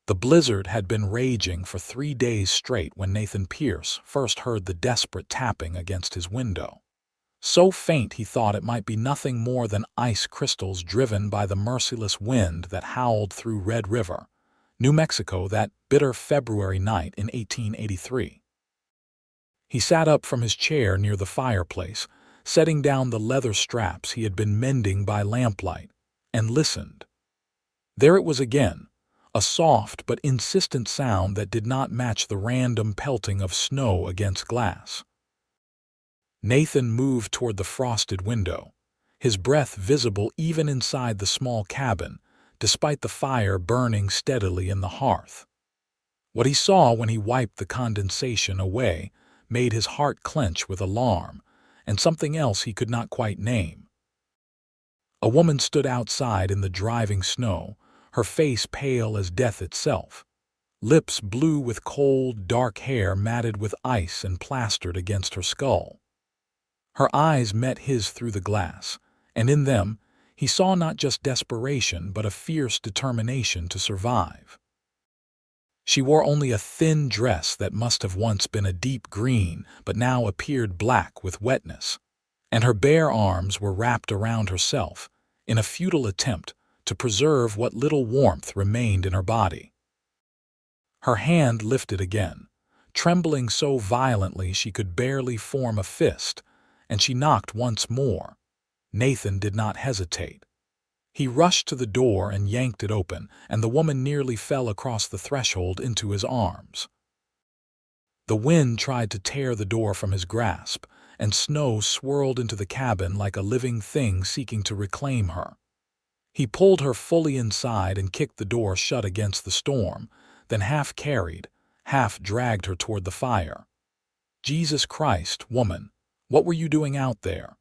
The blizzard had been raging for 3 days straight when Nathan Pierce first heard the desperate tapping against his window. So faint he thought it might be nothing more than ice crystals driven by the merciless wind that howled through Red River, New Mexico, that bitter February night in 1883. He sat up from his chair near the fireplace, setting down the leather straps he had been mending by lamplight, and listened. There it was again, a soft but insistent sound that did not match the random pelting of snow against glass. Nathan moved toward the frosted window, his breath visible even inside the small cabin, despite the fire burning steadily in the hearth. What he saw when he wiped the condensation away made his heart clench with alarm, and something else he could not quite name. A woman stood outside in the driving snow, her face pale as death itself, lips blue with cold, dark hair matted with ice and plastered against her skull. Her eyes met his through the glass, and in them he saw not just desperation but a fierce determination to survive. She wore only a thin dress that must have once been a deep green but now appeared black with wetness, and her bare arms were wrapped around herself in a futile attempt to preserve what little warmth remained in her body. Her hand lifted again, trembling so violently she could barely form a fist, and she knocked once more. Nathan did not hesitate. He rushed to the door and yanked it open, and the woman nearly fell across the threshold into his arms. The wind tried to tear the door from his grasp, and snow swirled into the cabin like a living thing seeking to reclaim her. He pulled her fully inside and kicked the door shut against the storm, then half carried, half dragged her toward the fire. "Jesus Christ, woman, what were you doing out there?"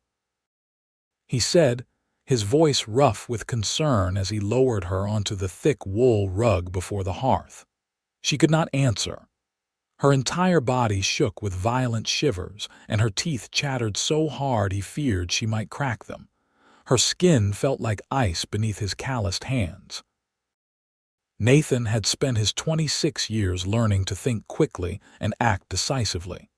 he said, his voice rough with concern as he lowered her onto the thick wool rug before the hearth. She could not answer. Her entire body shook with violent shivers, and her teeth chattered so hard he feared she might crack them. Her skin felt like ice beneath his calloused hands. Nathan had spent his 26 years learning to think quickly and act decisively.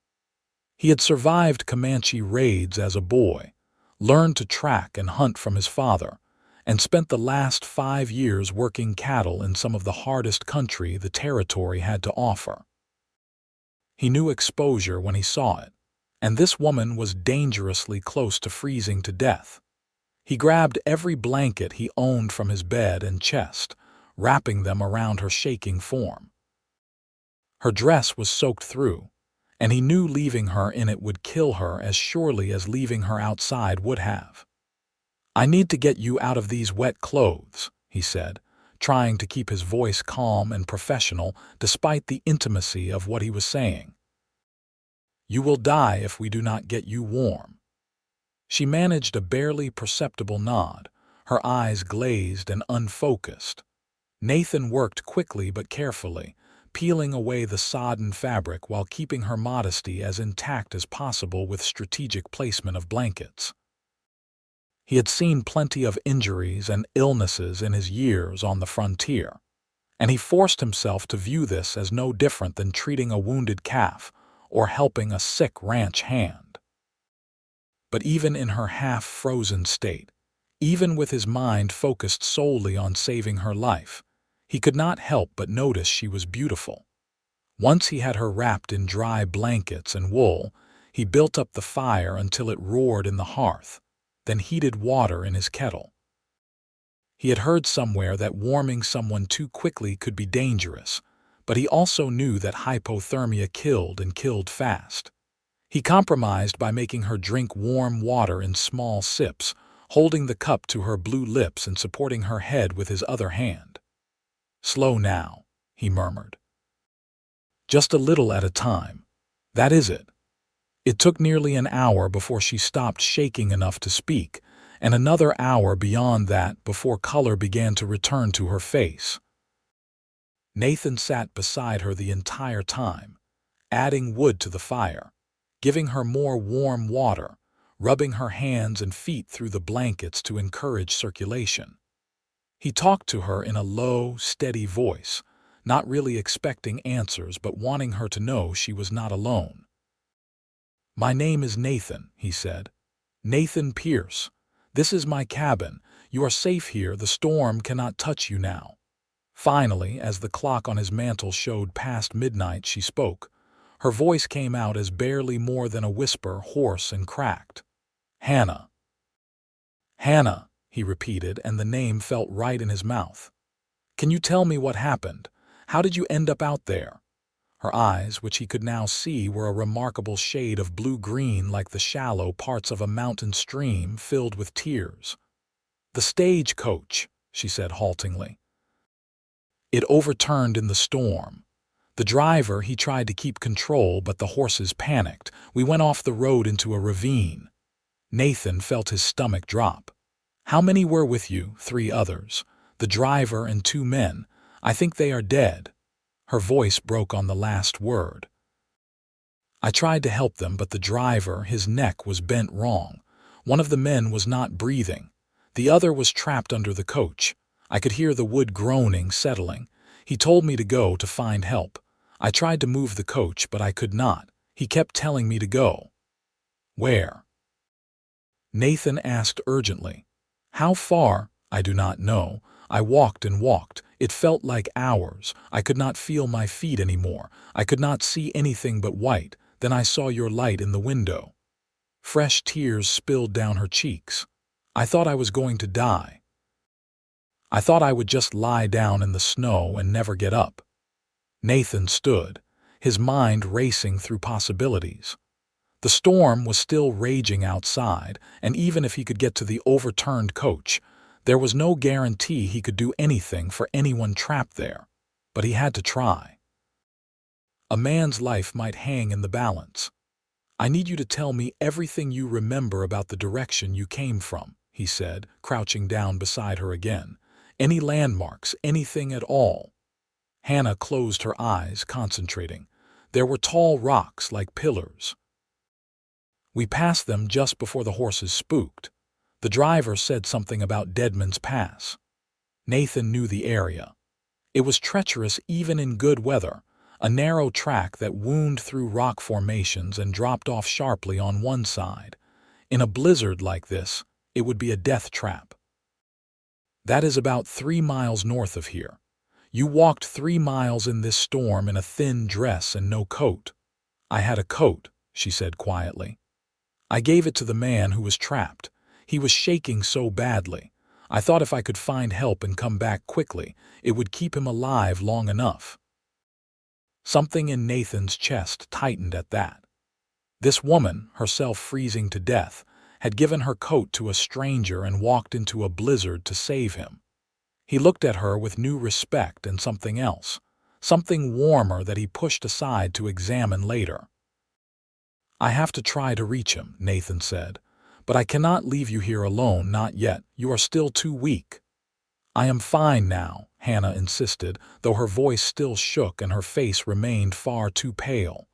He had survived Comanche raids as a boy, learned to track and hunt from his father, and spent the last 5 years working cattle in some of the hardest country the territory had to offer. He knew exposure when he saw it, and this woman was dangerously close to freezing to death. He grabbed every blanket he owned from his bed and chest, wrapping them around her shaking form. Her dress was soaked through, and he knew leaving her in it would kill her as surely as leaving her outside would have. "I need to get you out of these wet clothes," he said, trying to keep his voice calm and professional despite the intimacy of what he was saying. "You will die if we do not get you warm." She managed a barely perceptible nod, her eyes glazed and unfocused. Nathan worked quickly but carefully, peeling away the sodden fabric while keeping her modesty as intact as possible with strategic placement of blankets. He had seen plenty of injuries and illnesses in his years on the frontier, and he forced himself to view this as no different than treating a wounded calf or helping a sick ranch hand. But even in her half-frozen state, even with his mind focused solely on saving her life, he could not help but notice she was beautiful. Once he had her wrapped in dry blankets and wool, he built up the fire until it roared in the hearth, then heated water in his kettle. He had heard somewhere that warming someone too quickly could be dangerous, but he also knew that hypothermia killed and killed fast. He compromised by making her drink warm water in small sips, holding the cup to her blue lips and supporting her head with his other hand. "Slow now," he murmured. "Just a little at a time. That is it." It took nearly an hour before she stopped shaking enough to speak, and another hour beyond that before color began to return to her face. Nathan sat beside her the entire time, adding wood to the fire, giving her more warm water, rubbing her hands and feet through the blankets to encourage circulation. He talked to her in a low, steady voice, not really expecting answers but wanting her to know she was not alone. "My name is Nathan," he said. "Nathan Pierce. This is my cabin. You are safe here. The storm cannot touch you now." Finally, as the clock on his mantel showed past midnight, she spoke. Her voice came out as barely more than a whisper, hoarse and cracked. "Hannah." "Hannah," he repeated, and the name felt right in his mouth. "Can you tell me what happened? How did you end up out there?" Her eyes, which he could now see, were a remarkable shade of blue-green like the shallow parts of a mountain stream filled with tears. "The stagecoach," she said haltingly. "It overturned in the storm. The driver, he tried to keep control, but the horses panicked. We went off the road into a ravine." Nathan felt his stomach drop. "How many were with you?" "3 others. The driver and 2 men. I think they are dead." Her voice broke on the last word. "I tried to help them, but the driver, his neck was bent wrong. One of the men was not breathing. The other was trapped under the coach. I could hear the wood groaning, settling. He told me to go to find help. I tried to move the coach, but I could not. He kept telling me to go." "Where?" Nathan asked urgently. "How far?" "I do not know. I walked and walked. It felt like hours. I could not feel my feet anymore. I could not see anything but white. Then I saw your light in the window." Fresh tears spilled down her cheeks. "I thought I was going to die. I thought I would just lie down in the snow and never get up." Nathan stood, his mind racing through possibilities. The storm was still raging outside, and even if he could get to the overturned coach, there was no guarantee he could do anything for anyone trapped there. But he had to try. A man's life might hang in the balance. "I need you to tell me everything you remember about the direction you came from," he said, crouching down beside her again. "Any landmarks, anything at all." Hannah closed her eyes, concentrating. There were tall rocks like pillars. "We passed them just before the horses spooked. The driver said something about Deadman's Pass." Nathan knew the area. It was treacherous even in good weather, a narrow track that wound through rock formations and dropped off sharply on one side. In a blizzard like this, it would be a death trap. "That is about 3 miles north of here. You walked 3 miles in this storm in a thin dress and no coat." "I had a coat," she said quietly. "I gave it to the man who was trapped. He was shaking so badly. I thought if I could find help and come back quickly, it would keep him alive long enough." Something in Nathan's chest tightened at that. This woman, herself freezing to death, had given her coat to a stranger and walked into a blizzard to save him. He looked at her with new respect and something else, something warmer that he pushed aside to examine later. "I have to try to reach him," Nathan said. "But I cannot leave you here alone, not yet. You are still too weak." "I am fine now," Hannah insisted, though her voice still shook and her face remained far too pale.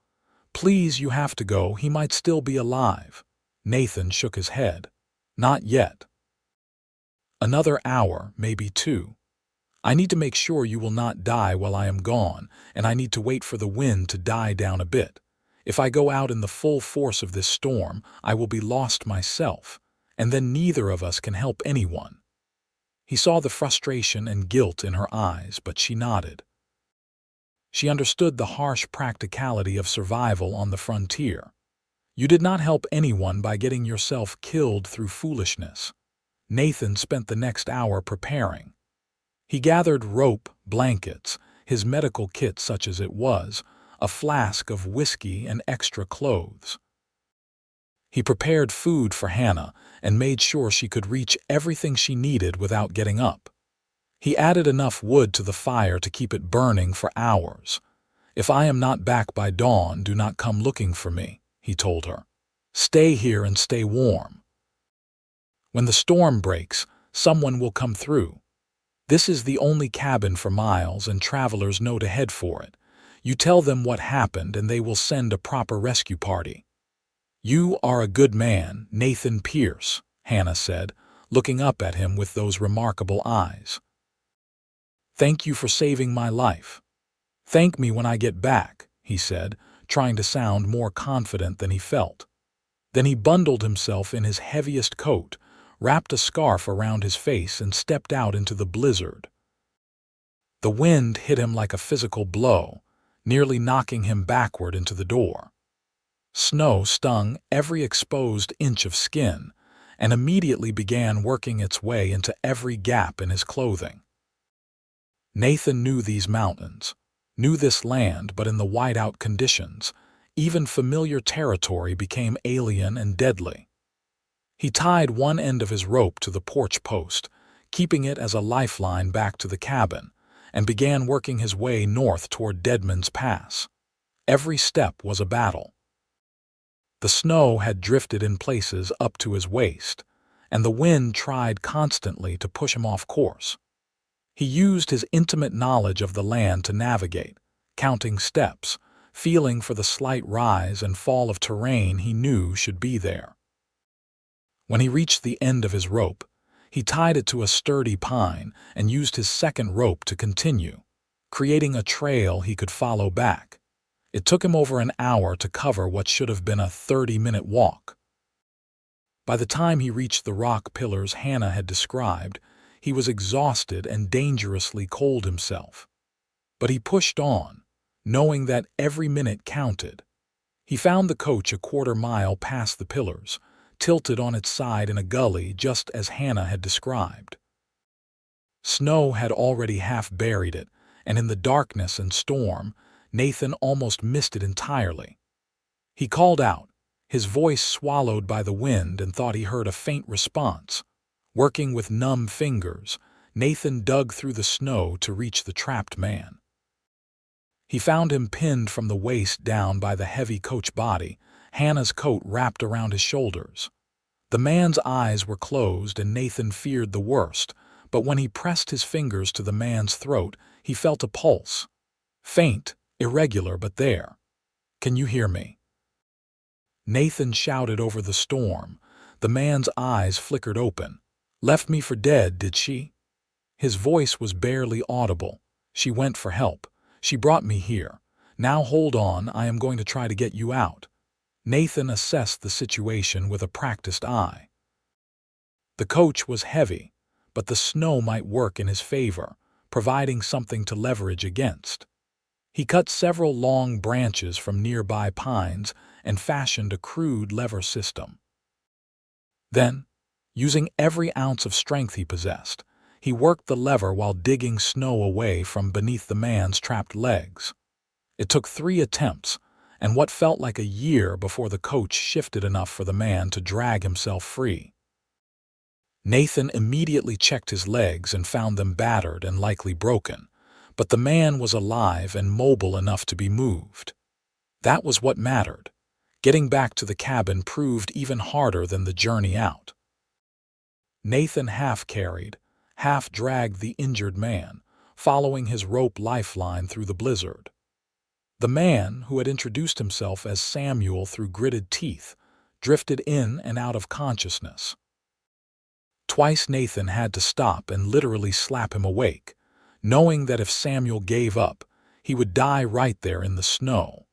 "Please, you have to go. He might still be alive." Nathan shook his head. "Not yet. Another hour, maybe 2. I need to make sure you will not die while I am gone, and I need to wait for the wind to die down a bit. If I go out in the full force of this storm, I will be lost myself, and then neither of us can help anyone." He saw the frustration and guilt in her eyes, but she nodded. She understood the harsh practicality of survival on the frontier. You did not help anyone by getting yourself killed through foolishness. Nathan spent the next hour preparing. He gathered rope, blankets, his medical kit such as it was, a flask of whiskey and extra clothes. He prepared food for Hannah and made sure she could reach everything she needed without getting up. He added enough wood to the fire to keep it burning for hours. "If I am not back by dawn, do not come looking for me," he told her. "Stay here and stay warm. When the storm breaks, someone will come through. This is the only cabin for miles, and travelers know to head for it. You tell them what happened and they will send a proper rescue party." "You are a good man, Nathan Pierce," Hannah said, looking up at him with those remarkable eyes. "Thank you for saving my life." "Thank me when I get back," he said, trying to sound more confident than he felt. Then he bundled himself in his heaviest coat, wrapped a scarf around his face, and stepped out into the blizzard. The wind hit him like a physical blow, nearly knocking him backward into the door. Snow stung every exposed inch of skin and immediately began working its way into every gap in his clothing. Nathan knew these mountains, knew this land, but in the whiteout conditions, even familiar territory became alien and deadly. He tied one end of his rope to the porch post, keeping it as a lifeline back to the cabin, and began working his way north toward Deadman's Pass. Every step was a battle. The snow had drifted in places up to his waist, and the wind tried constantly to push him off course. He used his intimate knowledge of the land to navigate, counting steps, feeling for the slight rise and fall of terrain he knew should be there. When he reached the end of his rope, he tied it to a sturdy pine and used his second rope to continue, creating a trail he could follow back. It took him over an hour to cover what should have been a 30-minute walk. By the time he reached the rock pillars Hannah had described, he was exhausted and dangerously cold himself. But he pushed on, knowing that every minute counted. He found the coach a quarter-mile past the pillars, tilted on its side in a gully just as Hannah had described. Snow had already half buried it, and in the darkness and storm, Nathan almost missed it entirely. He called out, his voice swallowed by the wind, and thought he heard a faint response. Working with numb fingers, Nathan dug through the snow to reach the trapped man. He found him pinned from the waist down by the heavy coach body, Hannah's coat wrapped around his shoulders. The man's eyes were closed, and Nathan feared the worst, but when he pressed his fingers to the man's throat, he felt a pulse. Faint, irregular, but there. "Can you hear me?" Nathan shouted over the storm. The man's eyes flickered open. "Left me for dead, did she?" His voice was barely audible. "She went for help. She brought me here. Now hold on, I am going to try to get you out." Nathan assessed the situation with a practiced eye. The coach was heavy, but the snow might work in his favor, providing something to leverage against. He cut several long branches from nearby pines and fashioned a crude lever system. Then, using every ounce of strength he possessed, he worked the lever while digging snow away from beneath the man's trapped legs. It took 3 attempts, and what felt like a year before the coach shifted enough for the man to drag himself free. Nathan immediately checked his legs and found them battered and likely broken, but the man was alive and mobile enough to be moved. That was what mattered. Getting back to the cabin proved even harder than the journey out. Nathan half carried, half dragged the injured man, following his rope lifeline through the blizzard. The man, who had introduced himself as Samuel through gritted teeth, drifted in and out of consciousness. Twice Nathan had to stop and literally slap him awake, knowing that if Samuel gave up, he would die right there in the snow.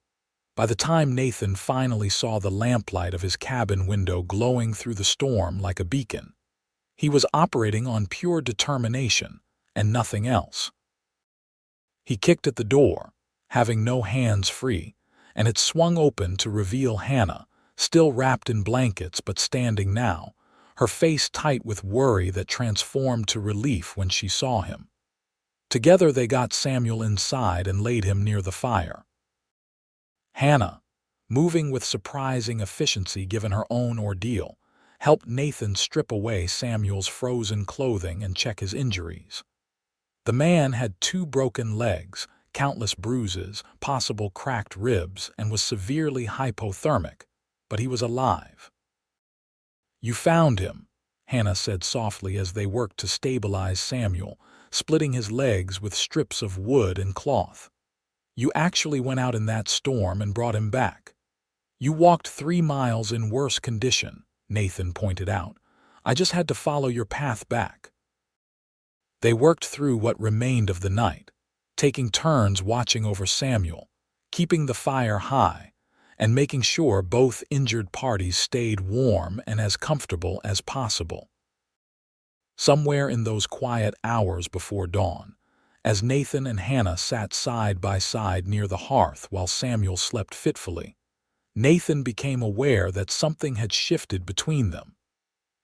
By the time Nathan finally saw the lamplight of his cabin window glowing through the storm like a beacon, he was operating on pure determination and nothing else. He kicked at the door, having no hands free, and it swung open to reveal Hannah, still wrapped in blankets but standing now, her face tight with worry that transformed to relief when she saw him. Together they got Samuel inside and laid him near the fire. Hannah, moving with surprising efficiency given her own ordeal, helped Nathan strip away Samuel's frozen clothing and check his injuries. The man had 2 broken legs, countless bruises, possible cracked ribs, and was severely hypothermic, but he was alive. "You found him," Hannah said softly as they worked to stabilize Samuel, splitting his legs with strips of wood and cloth. "You actually went out in that storm and brought him back." "You walked 3 miles in worse condition," Nathan pointed out. "I just had to follow your path back." They worked through what remained of the night, taking turns watching over Samuel, keeping the fire high, and making sure both injured parties stayed warm and as comfortable as possible. Somewhere in those quiet hours before dawn, as Nathan and Hannah sat side by side near the hearth while Samuel slept fitfully, Nathan became aware that something had shifted between them.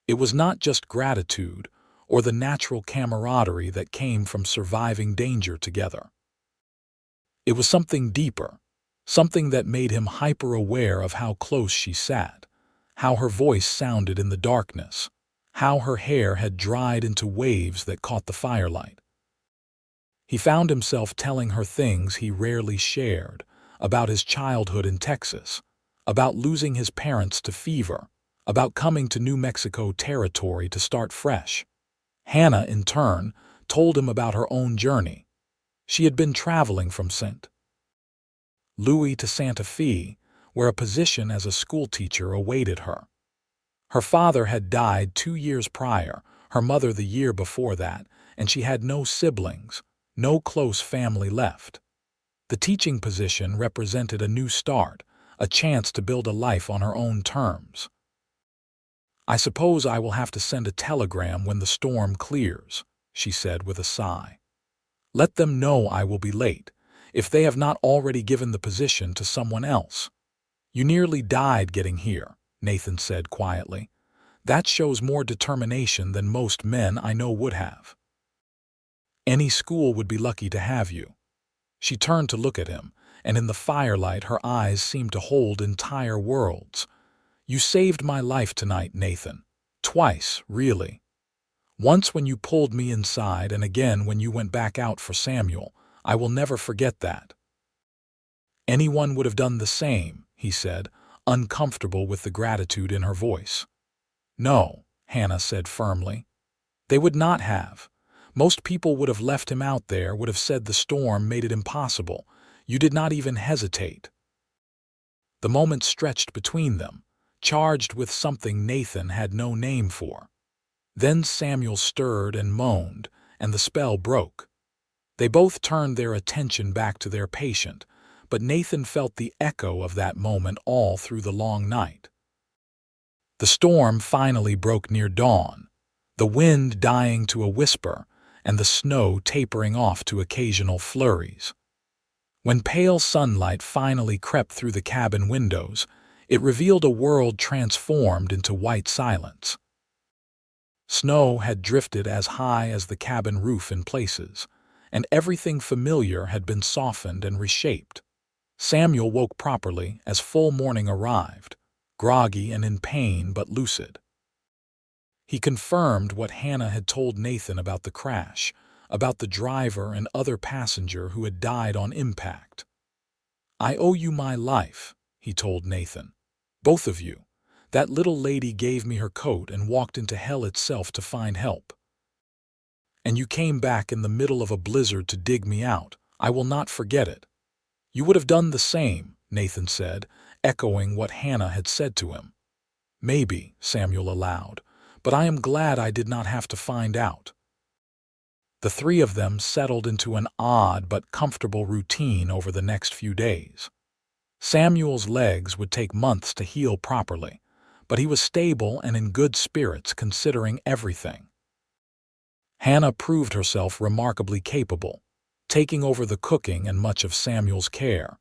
It was not just gratitude or the natural camaraderie that came from surviving danger together. It was something deeper, something that made him hyper-aware of how close she sat, how her voice sounded in the darkness, how her hair had dried into waves that caught the firelight. He found himself telling her things he rarely shared, about his childhood in Texas, about losing his parents to fever, about coming to New Mexico territory to start fresh. Hannah, in turn, told him about her own journey. She had been traveling from St. Louis to Santa Fe, where a position as a schoolteacher awaited her. Her father had died 2 years prior, her mother the year before that, and she had no siblings, no close family left. The teaching position represented a new start, a chance to build a life on her own terms. "I suppose I will have to send a telegram when the storm clears," she said with a sigh. "Let them know I will be late, if they have not already given the position to someone else." "You nearly died getting here," Nathan said quietly. "That shows more determination than most men I know would have. Any school would be lucky to have you." She turned to look at him, and in the firelight her eyes seemed to hold entire worlds. "You saved my life tonight, Nathan. Twice, really. Once when you pulled me inside, and again when you went back out for Samuel. I will never forget that." "Anyone would have done the same," he said, uncomfortable with the gratitude in her voice. "No," Hannah said firmly. "They would not have. Most people would have left him out there, would have said the storm made it impossible. You did not even hesitate." The moment stretched between them, charged with something Nathan had no name for. Then Samuel stirred and moaned, and the spell broke. They both turned their attention back to their patient, but Nathan felt the echo of that moment all through the long night. The storm finally broke near dawn, the wind dying to a whisper, and the snow tapering off to occasional flurries. When pale sunlight finally crept through the cabin windows, it revealed a world transformed into white silence. Snow had drifted as high as the cabin roof in places, and everything familiar had been softened and reshaped. Samuel woke properly as full morning arrived, groggy and in pain but lucid. He confirmed what Hannah had told Nathan about the crash, about the driver and other passenger who had died on impact. "I owe you my life," he told Nathan. "Both of you. That little lady gave me her coat and walked into hell itself to find help. And you came back in the middle of a blizzard to dig me out. I will not forget it." "You would have done the same," Nathan said, echoing what Hannah had said to him. "Maybe," Samuel allowed, "but I am glad I did not have to find out." The three of them settled into an odd but comfortable routine over the next few days. Samuel's legs would take months to heal properly, but he was stable and in good spirits considering everything. Hannah proved herself remarkably capable, taking over the cooking and much of Samuel's care,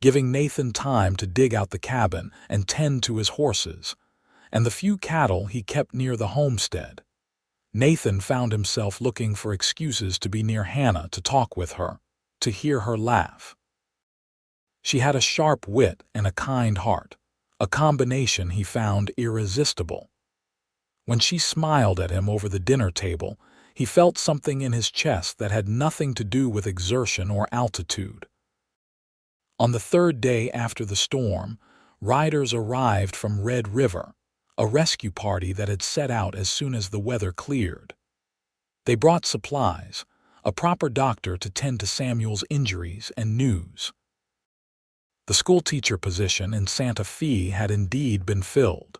giving Nathan time to dig out the cabin and tend to his horses, and the few cattle he kept near the homestead. Nathan found himself looking for excuses to be near Hannah, to talk with her, to hear her laugh. She had a sharp wit and a kind heart, a combination he found irresistible. When she smiled at him over the dinner table, he felt something in his chest that had nothing to do with exertion or altitude. On the third day after the storm, riders arrived from Red River, a rescue party that had set out as soon as the weather cleared. They brought supplies, a proper doctor to tend to Samuel's injuries, and news. The schoolteacher position in Santa Fe had indeed been filled,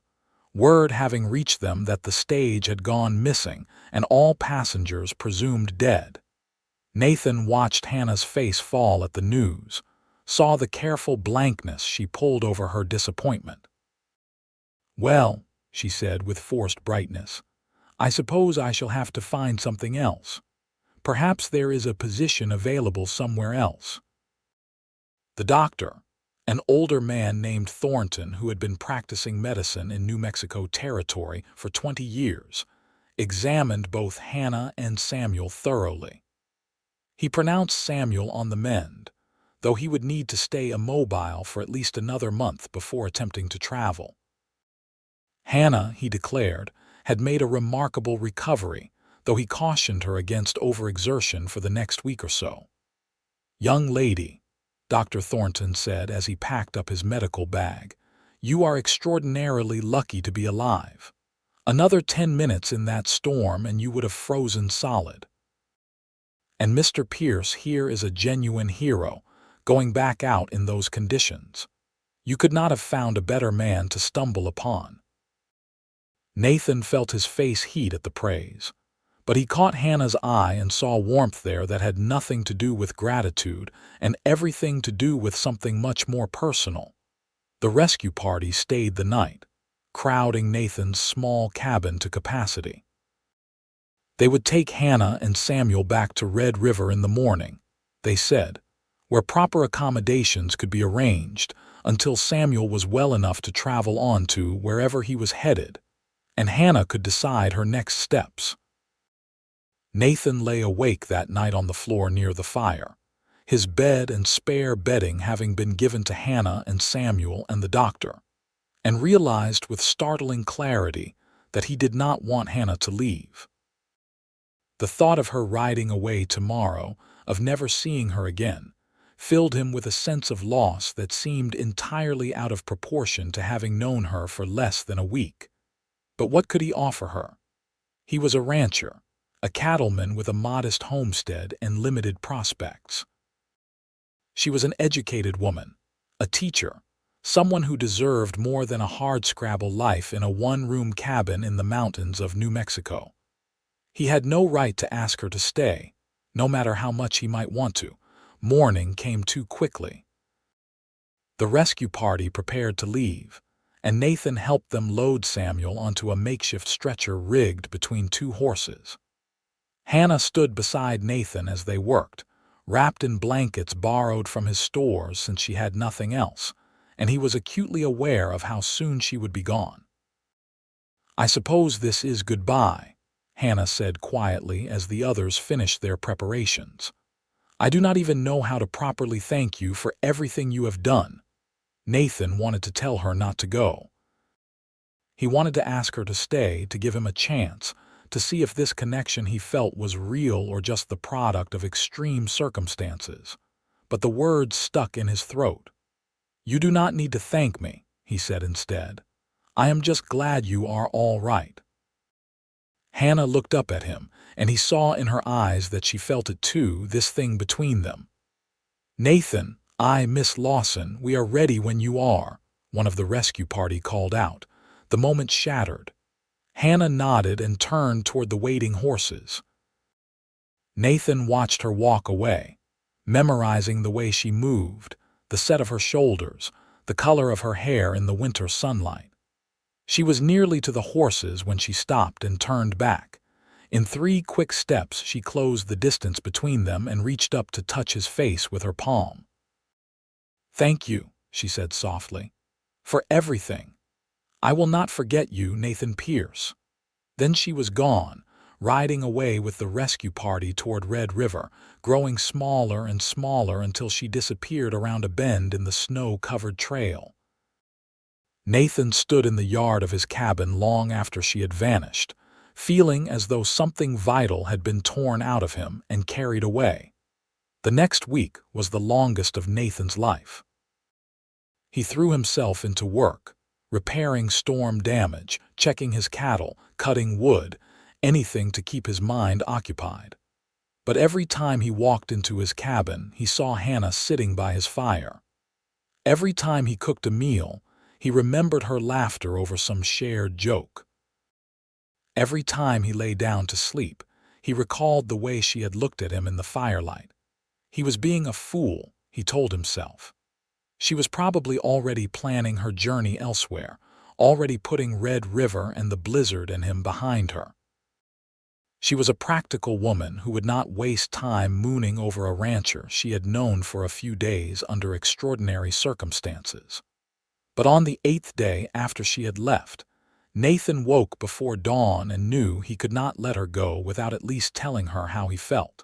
word having reached them that the stage had gone missing and all passengers presumed dead. Nathan watched Hannah's face fall at the news, saw the careful blankness she pulled over her disappointment. "Well," she said with forced brightness, "I suppose I shall have to find something else. Perhaps there is a position available somewhere else." The doctor, an older man named Thornton who had been practicing medicine in New Mexico Territory for 20 years, examined both Hannah and Samuel thoroughly. He pronounced Samuel on the mend, though he would need to stay immobile for at least another month before attempting to travel. Hannah, he declared, had made a remarkable recovery, though he cautioned her against overexertion for the next week or so. "Young lady," Dr. Thornton said as he packed up his medical bag, "you are extraordinarily lucky to be alive. Another 10 minutes in that storm and you would have frozen solid. And Mr. Pierce here is a genuine hero, going back out in those conditions. You could not have found a better man to stumble upon." Nathan felt his face heat at the praise, but he caught Hannah's eye and saw warmth there that had nothing to do with gratitude and everything to do with something much more personal. The rescue party stayed the night, crowding Nathan's small cabin to capacity. They would take Hannah and Samuel back to Red River in the morning, they said, where proper accommodations could be arranged until Samuel was well enough to travel on to wherever he was headed, and Hannah could decide her next steps. Nathan lay awake that night on the floor near the fire, his bed and spare bedding having been given to Hannah and Samuel and the doctor, and realized with startling clarity that he did not want Hannah to leave. The thought of her riding away tomorrow, of never seeing her again, filled him with a sense of loss that seemed entirely out of proportion to having known her for less than a week. But what could he offer her? He was a rancher, a cattleman with a modest homestead and limited prospects. She was an educated woman, a teacher, someone who deserved more than a hardscrabble life in a one-room cabin in the mountains of New Mexico. He had no right to ask her to stay, no matter how much he might want to. Morning came too quickly. The rescue party prepared to leave, and Nathan helped them load Samuel onto a makeshift stretcher rigged between two horses. Hannah stood beside Nathan as they worked, wrapped in blankets borrowed from his stores since she had nothing else, and he was acutely aware of how soon she would be gone. "I suppose this is goodbye," Hannah said quietly as the others finished their preparations. "I do not even know how to properly thank you for everything you have done." Nathan wanted to tell her not to go. He wanted to ask her to stay, to give him a chance, to see if this connection he felt was real or just the product of extreme circumstances. But the words stuck in his throat. "You do not need to thank me," he said instead. "I am just glad you are all right." Hannah looked up at him, and he saw in her eyes that she felt it too, this thing between them. "Nathan, Miss Lawson, we are ready when you are," one of the rescue party called out. The moment shattered. Hannah nodded and turned toward the waiting horses. Nathan watched her walk away, memorizing the way she moved, the set of her shoulders, the color of her hair in the winter sunlight. She was nearly to the horses when she stopped and turned back. In 3 quick steps she closed the distance between them and reached up to touch his face with her palm. "Thank you," she said softly, "for everything. I will not forget you, Nathan Pierce." Then she was gone, riding away with the rescue party toward Red River, growing smaller and smaller until she disappeared around a bend in the snow-covered trail. Nathan stood in the yard of his cabin long after she had vanished, feeling as though something vital had been torn out of him and carried away. The next week was the longest of Nathan's life. He threw himself into work, repairing storm damage, checking his cattle, cutting wood, anything to keep his mind occupied. But every time he walked into his cabin, he saw Hannah sitting by his fire. Every time he cooked a meal, he remembered her laughter over some shared joke. Every time he lay down to sleep, He recalled the way she had looked at him in the firelight. He was being a fool, he told himself. She was probably already planning her journey elsewhere, already putting Red River and the blizzard and him behind her. She was a practical woman who would not waste time mooning over a rancher she had known for a few days under extraordinary circumstances. But on the 8th day after she had left, Nathan woke before dawn and knew he could not let her go without at least telling her how he felt.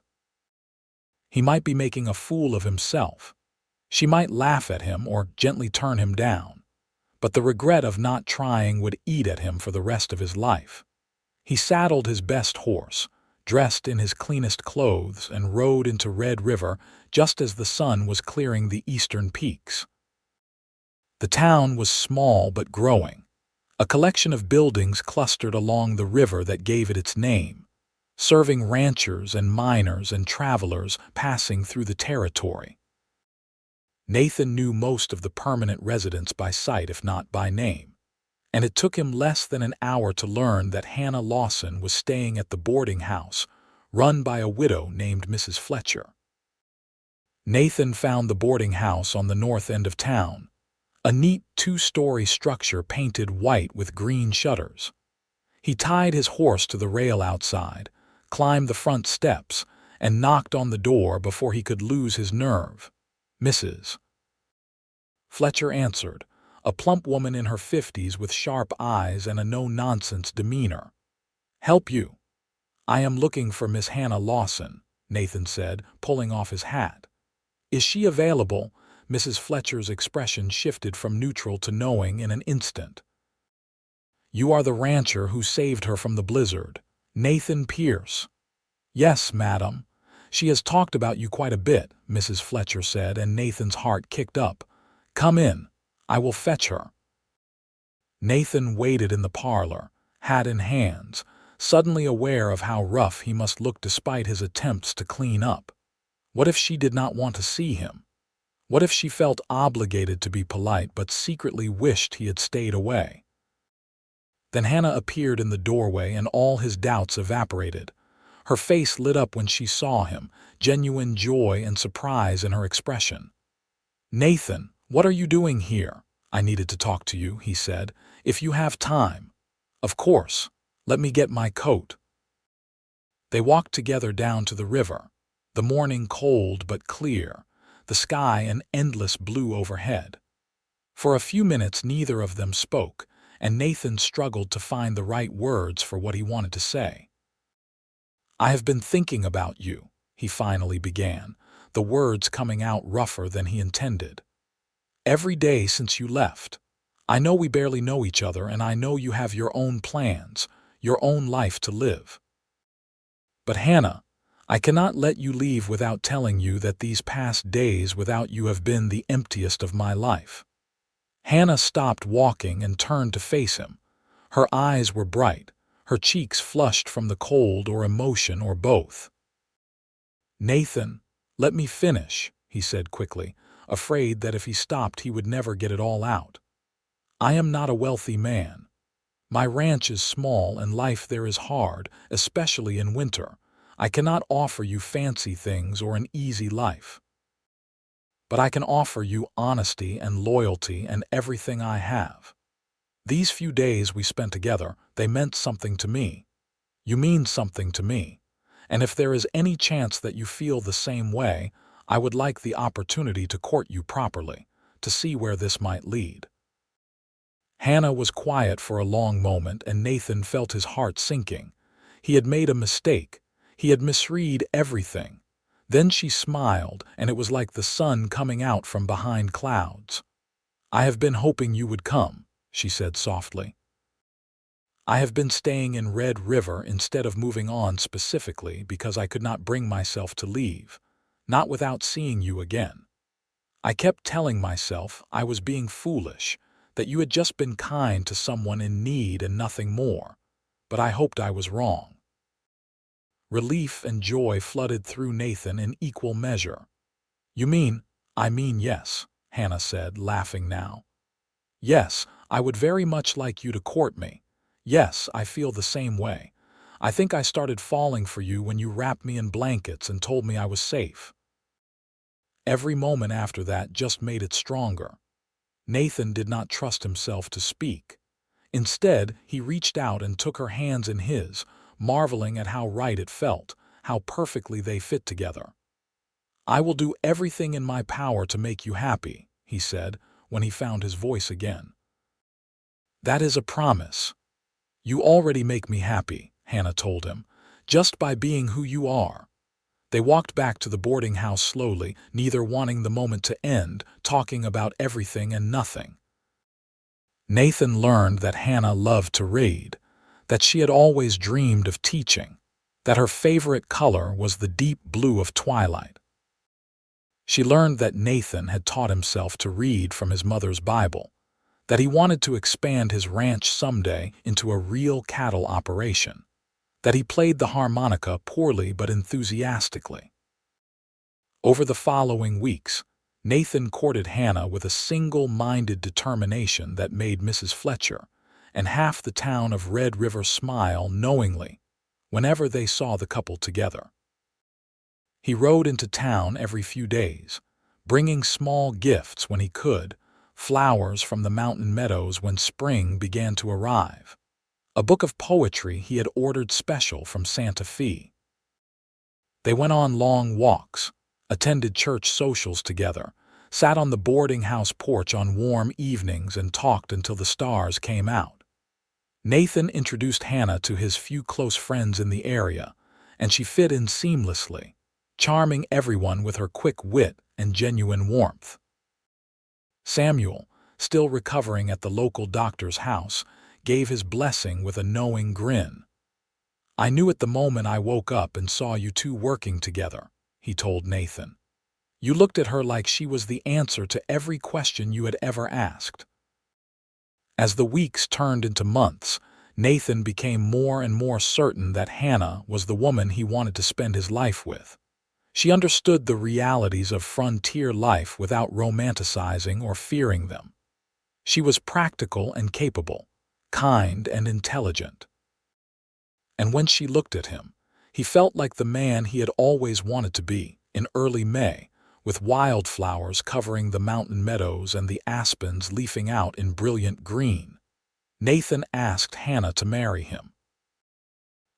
He might be making a fool of himself. She might laugh at him or gently turn him down, but the regret of not trying would eat at him for the rest of his life. He saddled his best horse, dressed in his cleanest clothes, and rode into Red River just as the sun was clearing the eastern peaks. The town was small but growing, a collection of buildings clustered along the river that gave it its name, serving ranchers and miners and travelers passing through the territory. Nathan knew most of the permanent residents by sight if not by name, and it took him less than an hour to learn that Hannah Lawson was staying at the boarding house run by a widow named Mrs. Fletcher. Nathan found the boarding house on the north end of town, a neat two-story structure painted white with green shutters. He tied his horse to the rail outside, climbed the front steps, and knocked on the door before he could lose his nerve. "Mrs. Fletcher answered, a plump woman in her 50s with sharp eyes and a no-nonsense demeanor. "Help you?" "I am looking for Miss Hannah Lawson," Nathan said, pulling off his hat. "Is she available?" Mrs. Fletcher's expression shifted from neutral to knowing in an instant. "You are the rancher who saved her from the blizzard, Nathan Pierce." "Yes, madam. She has talked about you quite a bit," Mrs. Fletcher said, and Nathan's heart kicked up. "Come in. I will fetch her." Nathan waited in the parlor, hat in hands, suddenly aware of how rough he must look despite his attempts to clean up. What if she did not want to see him? What if she felt obligated to be polite but secretly wished he had stayed away? Then Hannah appeared in the doorway and all his doubts evaporated. Her face lit up when she saw him, genuine joy and surprise in her expression. "Nathan, what are you doing here?" "I needed to talk to you," he said. "If you have time." "Of course. Let me get my coat." They walked together down to the river, the morning cold but clear, the sky an endless blue overhead. For a few minutes neither of them spoke, and Nathan struggled to find the right words for what he wanted to say. "I have been thinking about you," he finally began, the words coming out rougher than he intended. "Every day since you left. I know we barely know each other, and I know you have your own plans, your own life to live. But Hannah, I cannot let you leave without telling you that these past days without you have been the emptiest of my life." Hannah stopped walking and turned to face him. Her eyes were bright, her cheeks flushed from the cold or emotion or both. "Nathan, let me finish," he said quickly, afraid that if he stopped he would never get it all out. "I am not a wealthy man. My ranch is small and life there is hard, especially in winter. I cannot offer you fancy things or an easy life. But I can offer you honesty and loyalty and everything I have. These few days we spent together, they meant something to me. You mean something to me. And if there is any chance that you feel the same way, I would like the opportunity to court you properly, to see where this might lead." Hannah was quiet for a long moment, and Nathan felt his heart sinking. He had made a mistake. He had misread everything. Then she smiled, and it was like the sun coming out from behind clouds. "I have been hoping you would come," she said softly. "I have been staying in Red River instead of moving on specifically because I could not bring myself to leave, not without seeing you again. I kept telling myself I was being foolish, that you had just been kind to someone in need and nothing more, but I hoped I was wrong." Relief and joy flooded through Nathan in equal measure. "You mean?" "I mean yes," Hannah said, laughing now. "Yes, I would very much like you to court me. Yes, I feel the same way. I think I started falling for you when you wrapped me in blankets and told me I was safe. Every moment after that just made it stronger. Nathan did not trust himself to speak. Instead, he reached out and took her hands in his, marveling at how right it felt, how perfectly they fit together. I will do everything in my power to make you happy, he said, when he found his voice again. That is a promise. You already make me happy, Hannah told him, just by being who you are. They walked back to the boarding house slowly, neither wanting the moment to end, talking about everything and nothing. Nathan learned that Hannah loved to read, that she had always dreamed of teaching, that her favorite color was the deep blue of twilight. She learned that Nathan had taught himself to read from his mother's Bible, that he wanted to expand his ranch someday into a real cattle operation, that he played the harmonica poorly but enthusiastically. Over the following weeks, Nathan courted Hannah with a single-minded determination that made Mrs. Fletcher and half the town of Red River smile knowingly whenever they saw the couple together. He rode into town every few days, bringing small gifts when he could, flowers from the mountain meadows when spring began to arrive, a book of poetry he had ordered special from Santa Fe. They went on long walks, attended church socials together, sat on the boarding house porch on warm evenings and talked until the stars came out. Nathan introduced Hannah to his few close friends in the area, and she fit in seamlessly, charming everyone with her quick wit and genuine warmth. Samuel, still recovering at the local doctor's house, gave his blessing with a knowing grin. I knew at the moment I woke up and saw you two working together, he told Nathan. You looked at her like she was the answer to every question you had ever asked. As the weeks turned into months, Nathan became more and more certain that Hannah was the woman he wanted to spend his life with. She understood the realities of frontier life without romanticizing or fearing them. She was practical and capable, kind and intelligent. And when she looked at him, he felt like the man he had always wanted to be. In early May, with wildflowers covering the mountain meadows and the aspens leafing out in brilliant green, Nathan asked Hannah to marry him.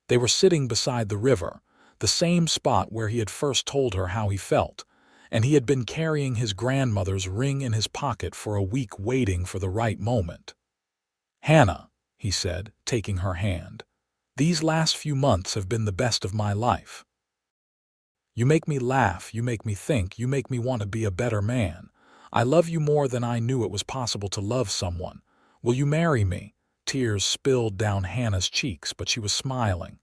They were sitting beside the river, the same spot where he had first told her how he felt, and he had been carrying his grandmother's ring in his pocket for a week waiting for the right moment. Hannah, he said, taking her hand, these last few months have been the best of my life. You make me laugh, you make me think, you make me want to be a better man. I love you more than I knew it was possible to love someone. Will you marry me? Tears spilled down Hannah's cheeks, but she was smiling.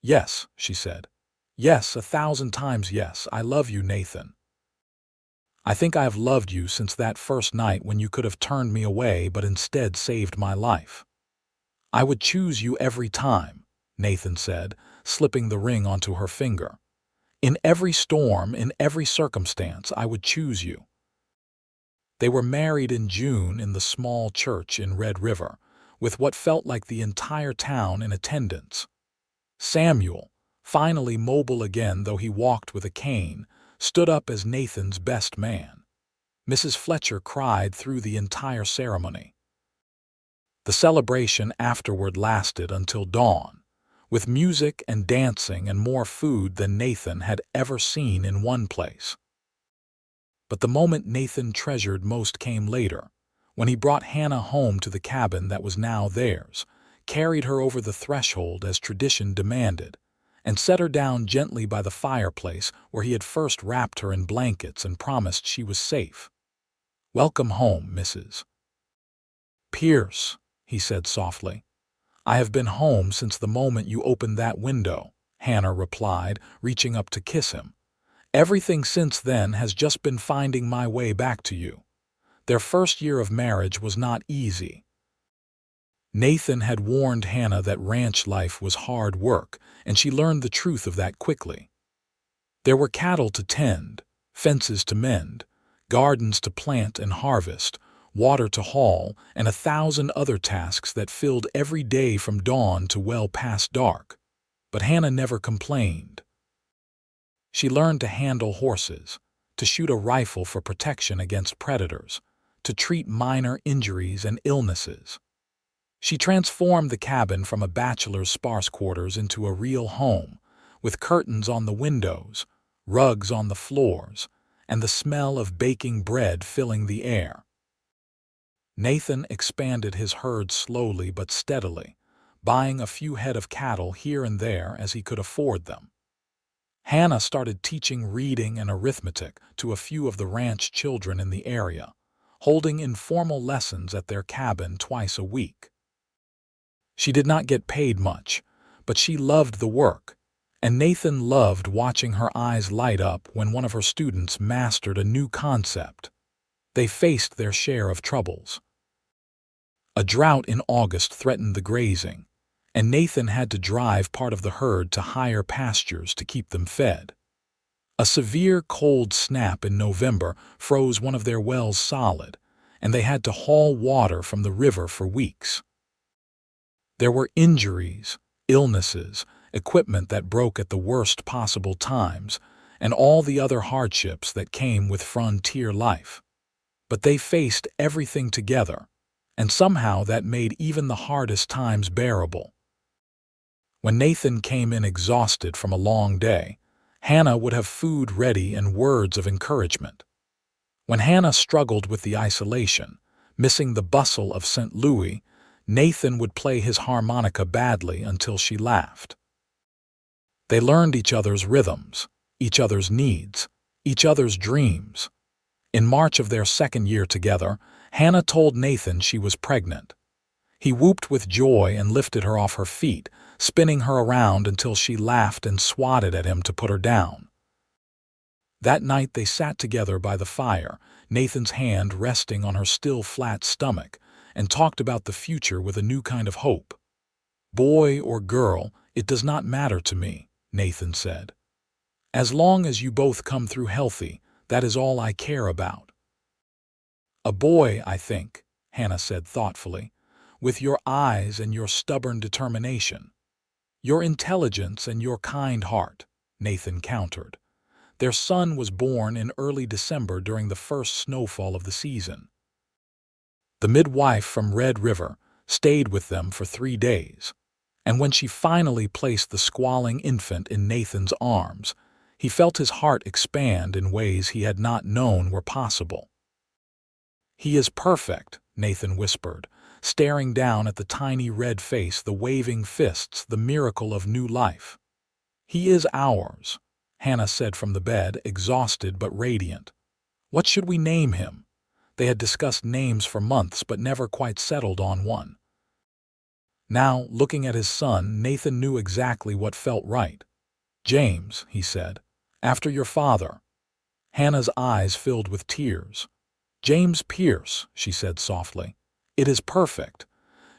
Yes, she said. Yes, 1,000 times yes, I love you, Nathan. I think I have loved you since that first night when you could have turned me away but instead saved my life. I would choose you every time, Nathan said, slipping the ring onto her finger. In every storm, in every circumstance, I would choose you. They were married in June in the small church in Red River, with what felt like the entire town in attendance. Samuel, finally mobile again though he walked with a cane, stood up as Nathan's best man. Mrs. Fletcher cried through the entire ceremony. The celebration afterward lasted until dawn, with music and dancing and more food than Nathan had ever seen in one place. But the moment Nathan treasured most came later, when he brought Hannah home to the cabin that was now theirs, carried her over the threshold as tradition demanded, and set her down gently by the fireplace where he had first wrapped her in blankets and promised she was safe. "Welcome home, Mrs. Pierce," he said softly. "I have been home since the moment you opened that window," Hannah replied, reaching up to kiss him. "Everything since then has just been finding my way back to you." Their first year of marriage was not easy. Nathan had warned Hannah that ranch life was hard work, and she learned the truth of that quickly. There were cattle to tend, fences to mend, gardens to plant and harvest, water to haul, and 1,000 other tasks that filled every day from dawn to well past dark. but Hannah never complained. She learned to handle horses, to shoot a rifle for protection against predators, to treat minor injuries and illnesses. She transformed the cabin from a bachelor's sparse quarters into a real home, with curtains on the windows, rugs on the floors, and the smell of baking bread filling the air. Nathan expanded his herd slowly but steadily, buying a few head of cattle here and there as he could afford them. Hannah started teaching reading and arithmetic to a few of the ranch children in the area, holding informal lessons at their cabin twice a week. She did not get paid much, but she loved the work, and Nathan loved watching her eyes light up when one of her students mastered a new concept. They faced their share of troubles. A drought in August threatened the grazing, and Nathan had to drive part of the herd to higher pastures to keep them fed. A severe cold snap in November froze one of their wells solid, and they had to haul water from the river for weeks. There were injuries, illnesses, equipment that broke at the worst possible times, and all the other hardships that came with frontier life. But they faced everything together, and somehow that made even the hardest times bearable. When Nathan came in exhausted from a long day, Hannah would have food ready and words of encouragement. When Hannah struggled with the isolation, missing the bustle of St. Louis, Nathan would play his harmonica badly until she laughed. They learned each other's rhythms, each other's needs, each other's dreams. In March of their second year together, Hannah told Nathan she was pregnant. He whooped with joy and lifted her off her feet, spinning her around until she laughed and swatted at him to put her down. That night they sat together by the fire, Nathan's hand resting on her still flat stomach, and talked about the future with a new kind of hope. "Boy or girl, it does not matter to me," Nathan said. "As long as you both come through healthy, that is all I care about." "A boy, I think," Hannah said thoughtfully, "with your eyes and your stubborn determination." "Your intelligence and your kind heart," Nathan countered. Their son was born in early December during the first snowfall of the season. The midwife from Red River stayed with them for 3 days, and when she finally placed the squalling infant in Nathan's arms, he felt his heart expand in ways he had not known were possible. "He is perfect," Nathan whispered, staring down at the tiny red face, the waving fists, the miracle of new life. "He is ours," Hannah said from the bed, exhausted but radiant. "What should we name him?" They had discussed names for months but never quite settled on one. Now, looking at his son, Nathan knew exactly what felt right. "James," he said, "after your father." Hannah's eyes filled with tears. "James Pierce," she said softly. "It is perfect."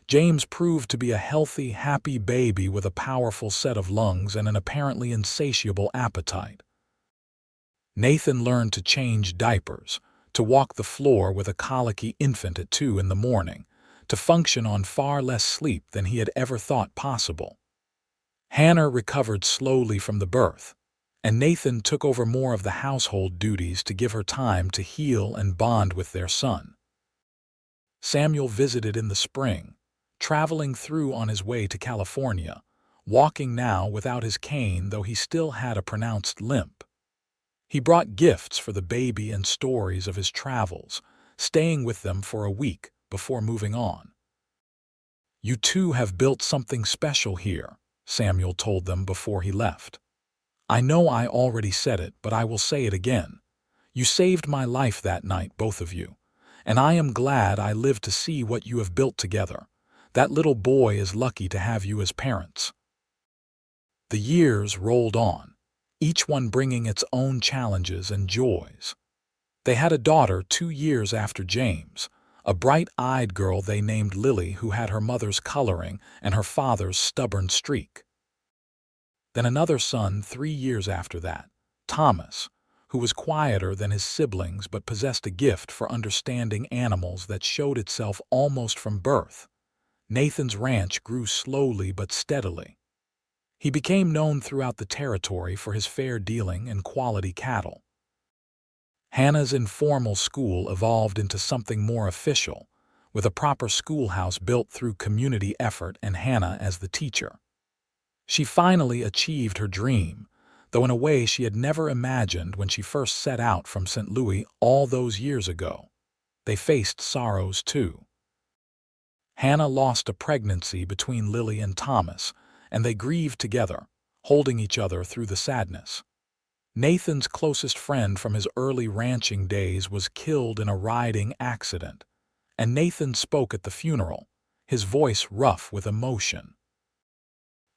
James proved to be a healthy, happy baby with a powerful set of lungs and an apparently insatiable appetite. Nathan learned to change diapers, to walk the floor with a colicky infant at 2 in the morning, to function on far less sleep than he had ever thought possible. Hannah recovered slowly from the birth, and Nathan took over more of the household duties to give her time to heal and bond with their son. Samuel visited in the spring, traveling through on his way to California, walking now without his cane though he still had a pronounced limp. He brought gifts for the baby and stories of his travels, staying with them for a week before moving on. "You two have built something special here," Samuel told them before he left. "I know I already said it, but I will say it again. You saved my life that night, both of you, and I am glad I lived to see what you have built together. That little boy is lucky to have you as parents." The years rolled on, each one bringing its own challenges and joys. They had a daughter 2 years after James, a bright-eyed girl they named Lily, who had her mother's coloring and her father's stubborn streak. Then another son 3 years after that, Thomas, who was quieter than his siblings but possessed a gift for understanding animals that showed itself almost from birth. Nathan's ranch grew slowly but steadily. He became known throughout the territory for his fair dealing and quality cattle. Hannah's informal school evolved into something more official, with a proper schoolhouse built through community effort and Hannah as the teacher. She finally achieved her dream, though in a way she had never imagined when she first set out from St. Louis all those years ago. They faced sorrows too. Hannah lost a pregnancy between Lily and Thomas, and they grieved together, holding each other through the sadness. Nathan's closest friend from his early ranching days was killed in a riding accident, and Nathan spoke at the funeral, his voice rough with emotion.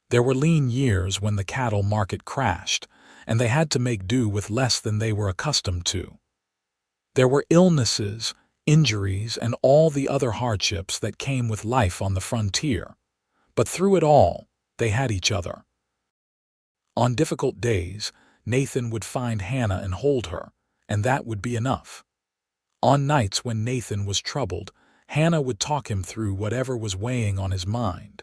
There were lean years when the cattle market crashed, and they had to make do with less than they were accustomed to. There were illnesses, injuries, and all the other hardships that came with life on the frontier. But through it all, they had each other. On difficult days, Nathan would find Hannah and hold her, and that would be enough. On nights when Nathan was troubled, Hannah would talk him through whatever was weighing on his mind.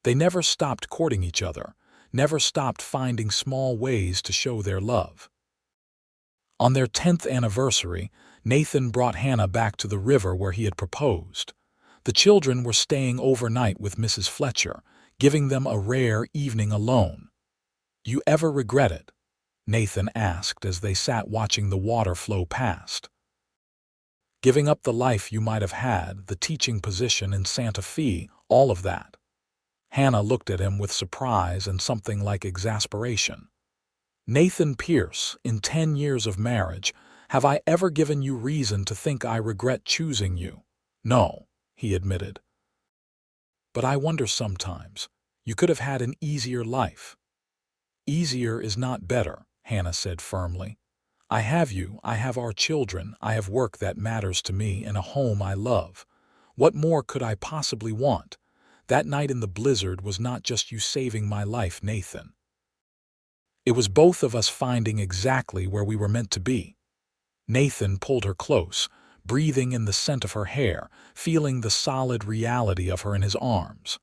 They never stopped courting each other, never stopped finding small ways to show their love. On their 10th anniversary, Nathan brought Hannah back to the river where he had proposed. The children were staying overnight with Mrs. Fletcher, giving them a rare evening alone. "You ever regret it?" Nathan asked as they sat watching the water flow past. "Giving up the life you might have had, the teaching position in Santa Fe, all of that?" Hannah looked at him with surprise and something like exasperation. "Nathan Pierce, in 10 years of marriage, have I ever given you reason to think I regret choosing you?" "No," he admitted. "But I wonder sometimes, you could have had an easier life." "Easier is not better," Hannah said firmly. "I have you, I have our children, I have work that matters to me and a home I love. What more could I possibly want? That night in the blizzard was not just you saving my life, Nathan. It was both of us finding exactly where we were meant to be." Nathan pulled her close, breathing in the scent of her hair, feeling the solid reality of her in his arms.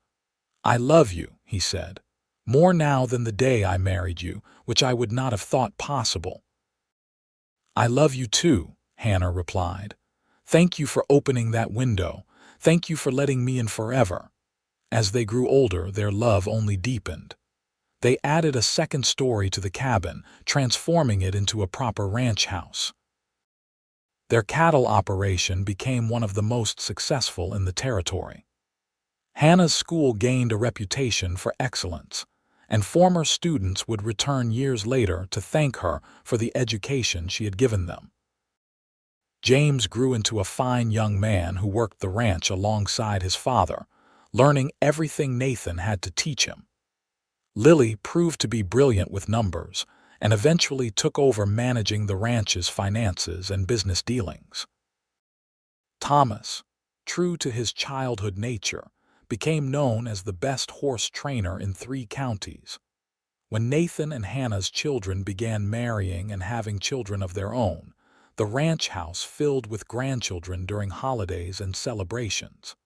"I love you," he said, "more now than the day I married you, which I would not have thought possible." "I love you too," Hannah replied. "Thank you for opening that window. Thank you for letting me in forever." As they grew older, their love only deepened. They added a second story to the cabin, transforming it into a proper ranch house. Their cattle operation became one of the most successful in the territory. Hannah's school gained a reputation for excellence, and former students would return years later to thank her for the education she had given them. James grew into a fine young man who worked the ranch alongside his father, learning everything Nathan had to teach him. Lily proved to be brilliant with numbers and eventually took over managing the ranch's finances and business dealings. Thomas, true to his childhood nature, became known as the best horse trainer in 3 counties. When Nathan and Hannah's children began marrying and having children of their own, the ranch house filled with grandchildren during holidays and celebrations.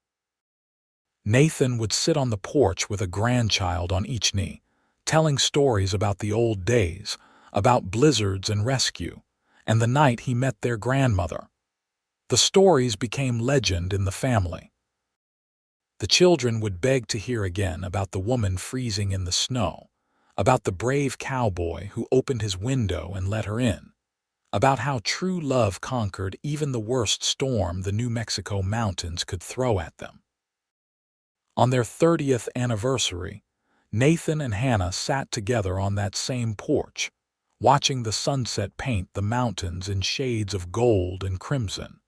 Nathan would sit on the porch with a grandchild on each knee, telling stories about the old days, about blizzards and rescue, and the night he met their grandmother. The stories became legend in the family. The children would beg to hear again about the woman freezing in the snow, about the brave cowboy who opened his window and let her in, about how true love conquered even the worst storm the New Mexico mountains could throw at them. On their 30th anniversary, Nathan and Hannah sat together on that same porch, watching the sunset paint the mountains in shades of gold and crimson.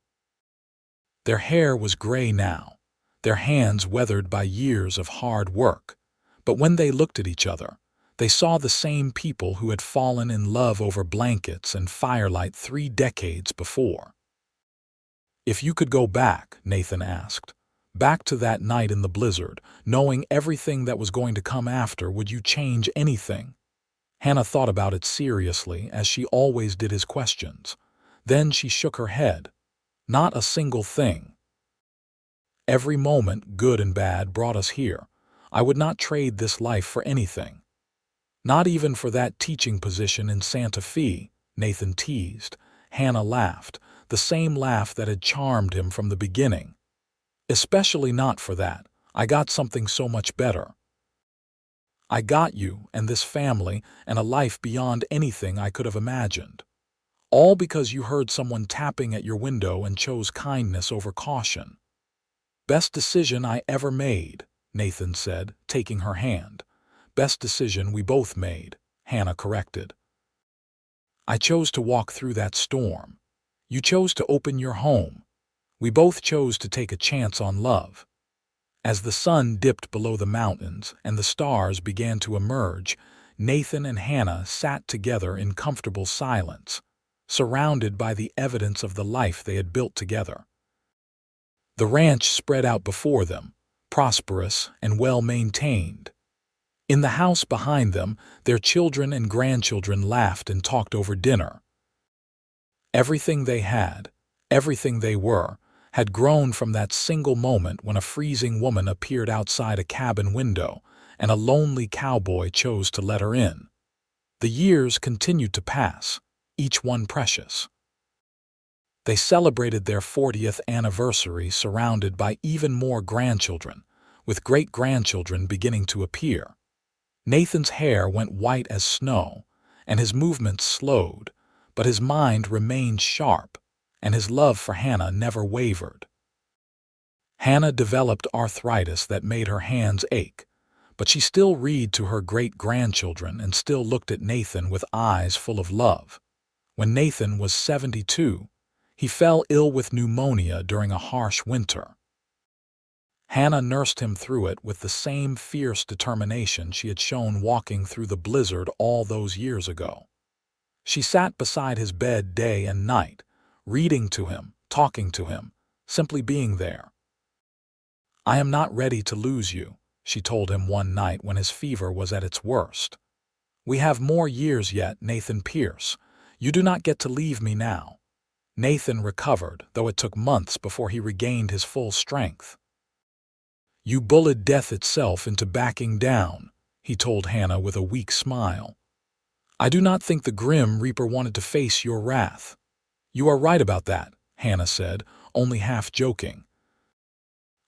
Their hair was gray now, their hands weathered by years of hard work, but when they looked at each other, they saw the same people who had fallen in love over blankets and firelight 3 decades before. "If you could go back," Nathan asked, "back to that night in the blizzard, knowing everything that was going to come after, would you change anything?" Hannah thought about it seriously, as she always did his questions. Then she shook her head. "Not a single thing. Every moment, good and bad, brought us here. I would not trade this life for anything." Not even for that teaching position in Santa Fe, Nathan teased. Hannah laughed, the same laugh that had charmed him from the beginning. Especially not for that. I got something so much better. I got you and this family and a life beyond anything I could have imagined. All because you heard someone tapping at your window and chose kindness over caution. Best decision I ever made, Nathan said, taking her hand. Best decision we both made, Hannah corrected. I chose to walk through that storm. You chose to open your home. We both chose to take a chance on love. As the sun dipped below the mountains and the stars began to emerge, Nathan and Hannah sat together in comfortable silence, surrounded by the evidence of the life they had built together. The ranch spread out before them, prosperous and well-maintained. In the house behind them, their children and grandchildren laughed and talked over dinner. Everything they had, everything they were, had grown from that single moment when a freezing woman appeared outside a cabin window and a lonely cowboy chose to let her in. The years continued to pass, each one precious. They celebrated their 40th anniversary surrounded by even more grandchildren, with great-grandchildren beginning to appear. Nathan's hair went white as snow, and his movements slowed, but his mind remained sharp, and his love for Hannah never wavered. Hannah developed arthritis that made her hands ache, but she still read to her great-grandchildren and still looked at Nathan with eyes full of love. When Nathan was 72, he fell ill with pneumonia during a harsh winter. Hannah nursed him through it with the same fierce determination she had shown walking through the blizzard all those years ago. She sat beside his bed day and night, reading to him, talking to him, simply being there. "I am not ready to lose you," she told him one night when his fever was at its worst. "We have more years yet, Nathan Pierce. You do not get to leave me now." Nathan recovered, though it took months before he regained his full strength. "You bullied death itself into backing down," he told Hannah with a weak smile. "I do not think the Grim Reaper wanted to face your wrath." "You are right about that," Hannah said, only half joking.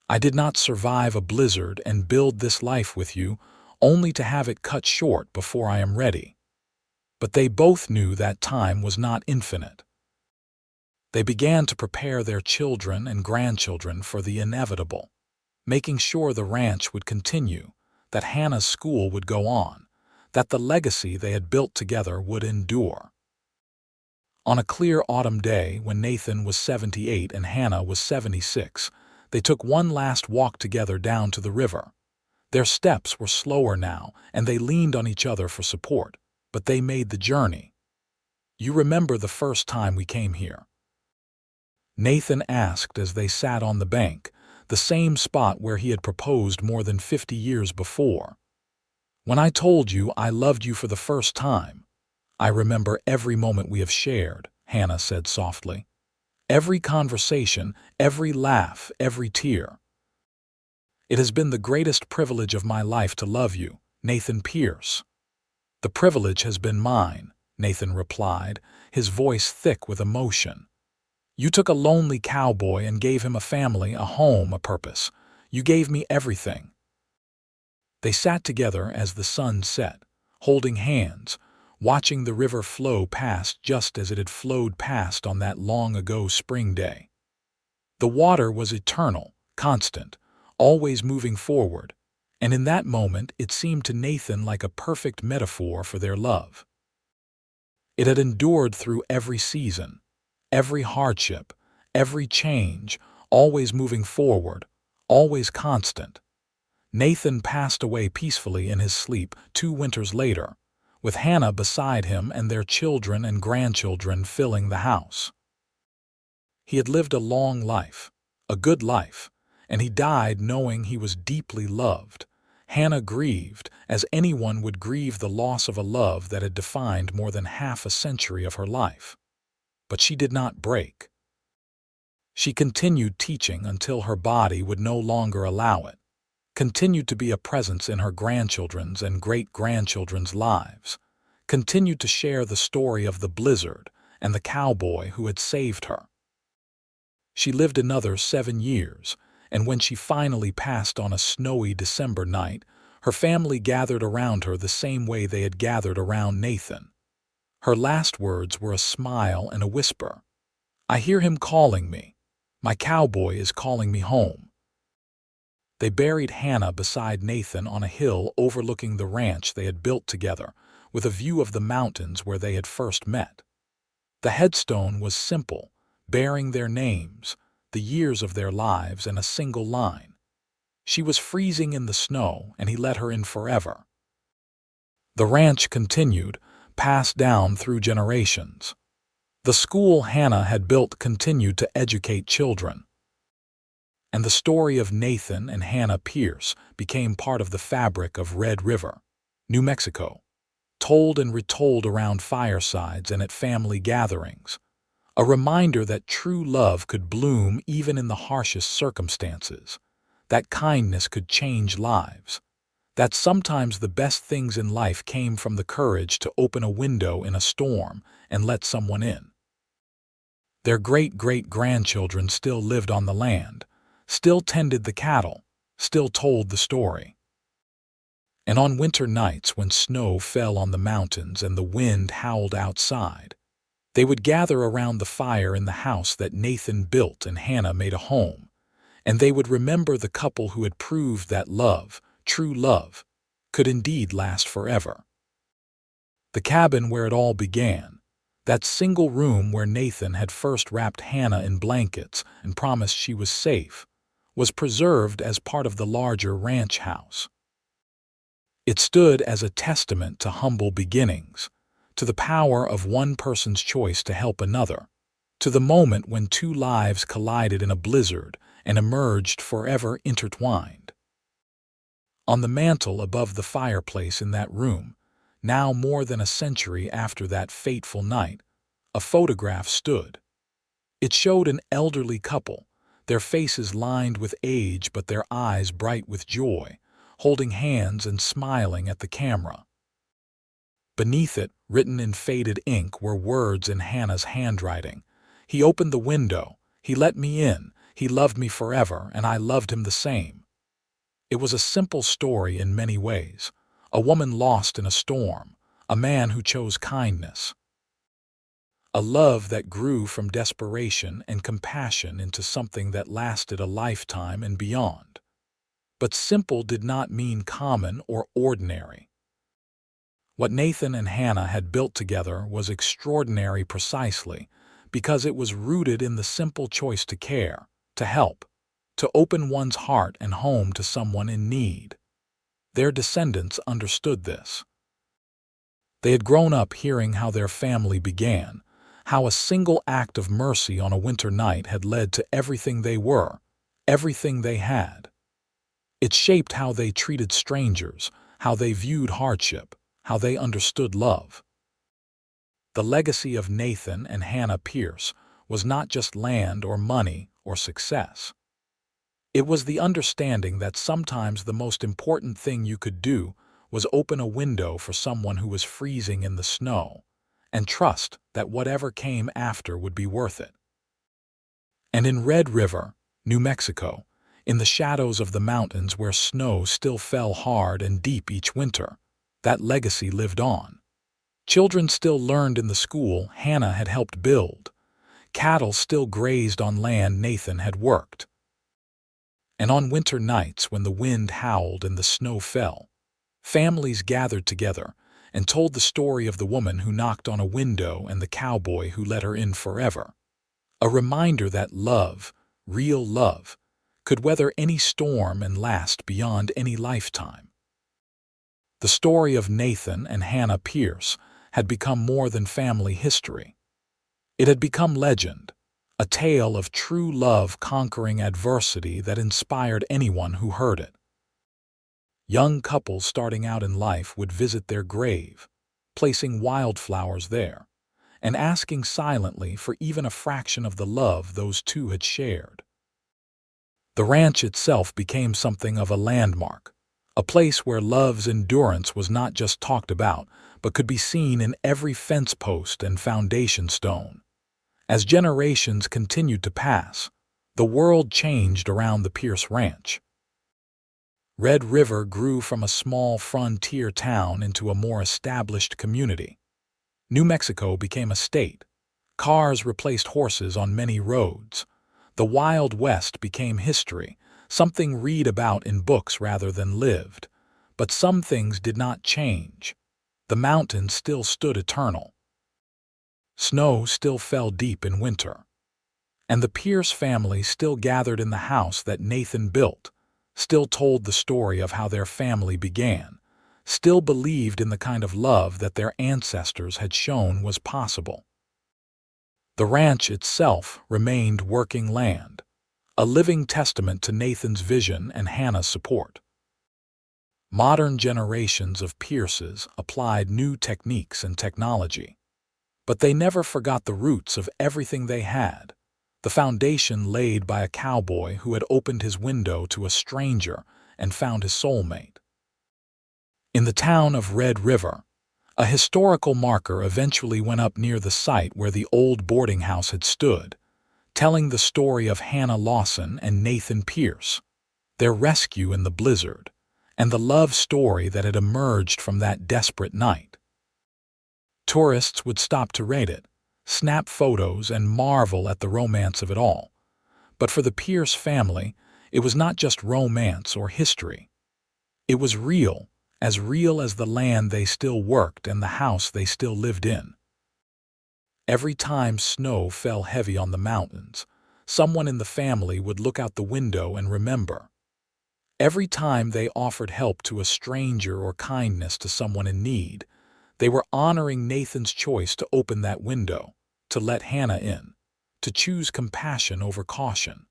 "I did not survive a blizzard and build this life with you, only to have it cut short before I am ready." But they both knew that time was not infinite. They began to prepare their children and grandchildren for the inevitable, making sure the ranch would continue, that Hannah's school would go on, that the legacy they had built together would endure. On a clear autumn day when Nathan was 78 and Hannah was 76, they took one last walk together down to the river. Their steps were slower now, and they leaned on each other for support, but they made the journey. "You remember the first time we came here?" Nathan asked as they sat on the bank, the same spot where he had proposed more than 50 years before. "When I told you I loved you for the first time, I remember every moment we have shared," Hannah said softly. "Every conversation, every laugh, every tear. It has been the greatest privilege of my life to love you, Nathan Pierce." "The privilege has been mine," Nathan replied, his voice thick with emotion. "You took a lonely cowboy and gave him a family, a home, a purpose. You gave me everything." They sat together as the sun set, holding hands, watching the river flow past just as it had flowed past on that long-ago spring day. The water was eternal, constant, always moving forward, and in that moment it seemed to Nathan like a perfect metaphor for their love. It had endured through every season, every hardship, every change, always moving forward, always constant. Nathan passed away peacefully in his sleep 2 winters later, with Hannah beside him and their children and grandchildren filling the house. He had lived a long life, a good life, and he died knowing he was deeply loved. Hannah grieved, as anyone would grieve the loss of a love that had defined more than half a century of her life. But she did not break. She continued teaching until her body would no longer allow it, continued to be a presence in her grandchildren's and great-grandchildren's lives, continued to share the story of the blizzard and the cowboy who had saved her. She lived another 7 years, and when she finally passed on a snowy December night, her family gathered around her the same way they had gathered around Nathan. Her last words were a smile and a whisper. "I hear him calling me. My cowboy is calling me home." They buried Hannah beside Nathan on a hill overlooking the ranch they had built together, with a view of the mountains where they had first met. The headstone was simple, bearing their names, the years of their lives, and a single line. She was freezing in the snow, and he let her in forever. The ranch continued, passed down through generations. The school Hannah had built continued to educate children. And the story of Nathan and Hannah Pierce became part of the fabric of Red River, New Mexico, told and retold around firesides and at family gatherings, a reminder that true love could bloom even in the harshest circumstances, that kindness could change lives, that sometimes the best things in life came from the courage to open a window in a storm and let someone in. Their great-great-grandchildren still lived on the land, still tended the cattle, still told the story. And on winter nights when snow fell on the mountains and the wind howled outside, they would gather around the fire in the house that Nathan built and Hannah made a home, and they would remember the couple who had proved that love, true love, could indeed last forever. The cabin where it all began, that single room where Nathan had first wrapped Hannah in blankets and promised she was safe, was preserved as part of the larger ranch house. It stood as a testament to humble beginnings, to the power of one person's choice to help another, to the moment when two lives collided in a blizzard and emerged forever intertwined. On the mantel above the fireplace in that room, now more than a century after that fateful night, a photograph stood. It showed an elderly couple, their faces lined with age but their eyes bright with joy, holding hands and smiling at the camera. Beneath it, written in faded ink, were words in Hannah's handwriting. "He opened the window, he let me in, he loved me forever, and I loved him the same." It was a simple story in many ways, a woman lost in a storm, a man who chose kindness. A love that grew from desperation and compassion into something that lasted a lifetime and beyond. But simple did not mean common or ordinary. What Nathan and Hannah had built together was extraordinary precisely because it was rooted in the simple choice to care, to help, to open one's heart and home to someone in need. Their descendants understood this. They had grown up hearing how their family began, how a single act of mercy on a winter night had led to everything they were, everything they had. It shaped how they treated strangers, how they viewed hardship, how they understood love. The legacy of Nathan and Hannah Pierce was not just land or money or success. It was the understanding that sometimes the most important thing you could do was open a window for someone who was freezing in the snow, and trust that whatever came after would be worth it. And in Red River, New Mexico, in the shadows of the mountains where snow still fell hard and deep each winter, that legacy lived on. Children still learned in the school Hannah had helped build. Cattle still grazed on land Nathan had worked. And on winter nights when the wind howled and the snow fell, families gathered together and told the story of the woman who knocked on a window and the cowboy who let her in forever. A reminder that love, real love, could weather any storm and last beyond any lifetime. The story of Nathan and Hannah Pierce had become more than family history. It had become legend, a tale of true love conquering adversity that inspired anyone who heard it. Young couples starting out in life would visit their grave, placing wildflowers there, and asking silently for even a fraction of the love those two had shared. The ranch itself became something of a landmark, a place where love's endurance was not just talked about, but could be seen in every fence post and foundation stone. As generations continued to pass, the world changed around the Pierce Ranch. Red River grew from a small frontier town into a more established community. New Mexico became a state. Cars replaced horses on many roads. The Wild West became history, something read about in books rather than lived. But some things did not change. The mountains still stood eternal. Snow still fell deep in winter. And the Pierce family still gathered in the house that Nathan built, still told the story of how their family began, still believed in the kind of love that their ancestors had shown was possible. The ranch itself remained working land, a living testament to Nathan's vision and Hannah's support. Modern generations of Pierces applied new techniques and technology, but they never forgot the roots of everything they had, the foundation laid by a cowboy who had opened his window to a stranger and found his soulmate. In the town of Red River, a historical marker eventually went up near the site where the old boarding house had stood, telling the story of Hannah Lawson and Nathan Pierce, their rescue in the blizzard, and the love story that had emerged from that desperate night. Tourists would stop to rate it, snap photos, and marvel at the romance of it all. But for the Pierce family, it was not just romance or history. It was real as the land they still worked and the house they still lived in. Every time snow fell heavy on the mountains, someone in the family would look out the window and remember. Every time they offered help to a stranger or kindness to someone in need, they were honoring Nathan's choice to open that window, to let Hannah in, to choose compassion over caution.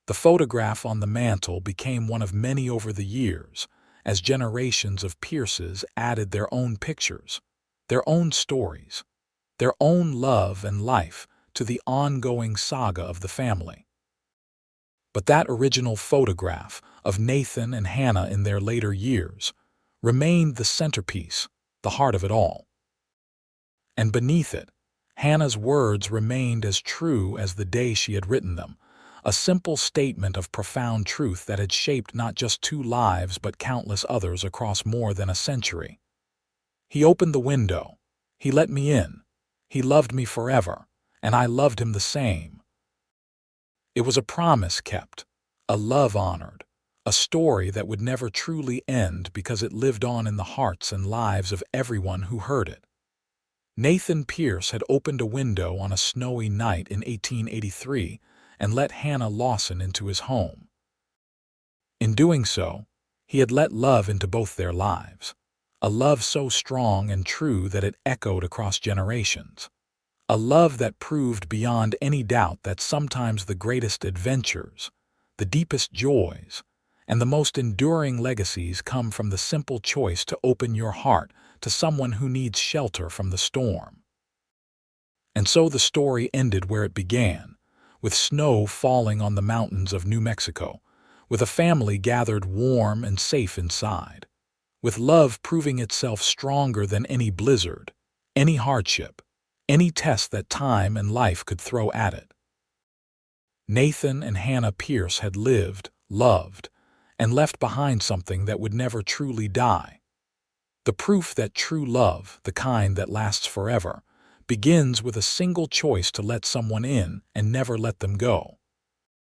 The photograph on the mantel became one of many over the years, as generations of Pierces added their own pictures, their own stories, their own love and life to the ongoing saga of the family. But that original photograph of Nathan and Hannah in their later years remained the centerpiece, the heart of it all. And beneath it, Hannah's words remained as true as the day she had written them, a simple statement of profound truth that had shaped not just two lives but countless others across more than a century. He opened the window. He let me in. He loved me forever, and I loved him the same. It was a promise kept, a love honored, a story that would never truly end because it lived on in the hearts and lives of everyone who heard it. Nathan Pierce had opened a window on a snowy night in 1883 and let Hannah Lawson into his home. In doing so, he had let love into both their lives, a love so strong and true that it echoed across generations, a love that proved beyond any doubt that sometimes the greatest adventures, the deepest joys, and the most enduring legacies come from the simple choice to open your heart to someone who needs shelter from the storm. And so the story ended where it began, with snow falling on the mountains of New Mexico, with a family gathered warm and safe inside, with love proving itself stronger than any blizzard, any hardship, any test that time and life could throw at it. Nathan and Hannah Pierce had lived, loved, and left behind something that would never truly die. The proof that true love, the kind that lasts forever, begins with a single choice to let someone in and never let them go.